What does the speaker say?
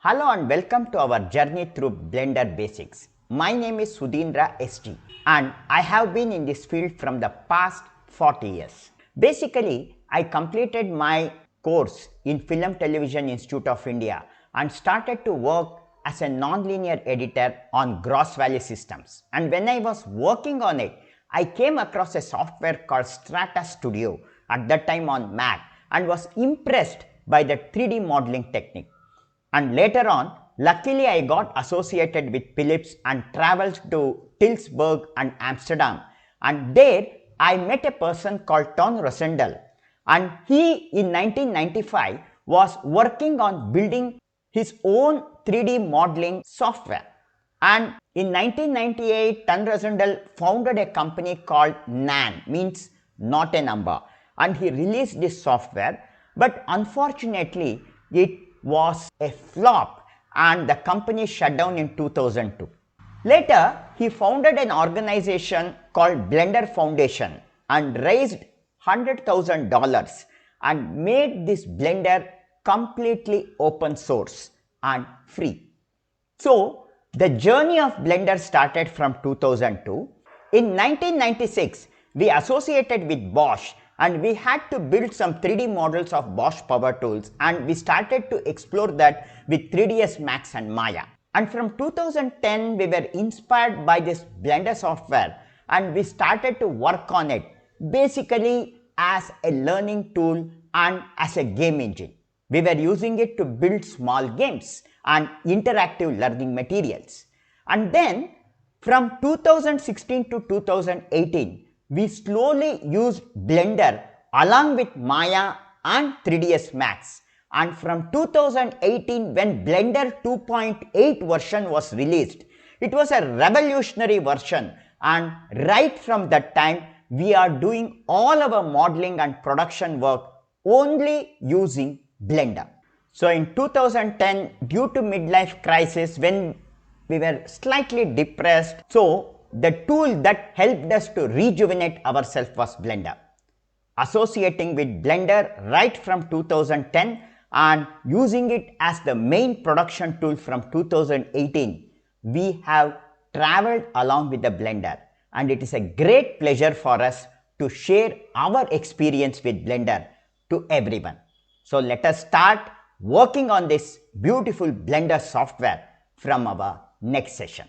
Hello and welcome to our journey through Blender basics. My name is Sudheendra S G and I have been in this field from the past 40 years. Basically, I completed my course in Film Television Institute of India and started to work as a nonlinear editor on Gross Value systems. And when I was working on it, I came across a software called Strata Studio at that time on Mac and was impressed by the 3D modeling technique. And later on, luckily I got associated with Philips and traveled to Tilburg and Amsterdam. And there I met a person called Ton Roosendaal. And he in 1995 was working on building his own 3D modeling software. And in 1998, Ton Roosendaal founded a company called NaN, means not a number. And he released this software, but unfortunately, it was a flop and the company shut down in 2002. Later, he founded an organization called Blender Foundation and raised $100,000 and made this Blender completely open source and free. So, the journey of Blender started from 2002. In 1996, we associated with Bosch and we had to build some 3D models of Bosch power tools and we started to explore that with 3ds Max and Maya. And from 2010, we were inspired by this Blender software and we started to work on it basically as a learning tool and as a game engine. We were using it to build small games and interactive learning materials. And then from 2016 to 2018, we slowly used Blender along with Maya and 3ds Max. And from 2018, when Blender 2.8 version was released, it was a revolutionary version, and right from that time, we are doing all our modeling and production work only using Blender. So in 2010, due to midlife crisis, when we were slightly depressed, so the tool that helped us to rejuvenate ourselves was Blender. Associating with Blender right from 2010 and using it as the main production tool from 2018, we have traveled along with the Blender, and it is a great pleasure for us to share our experience with Blender to everyone. So let us start working on this beautiful Blender software from our next session.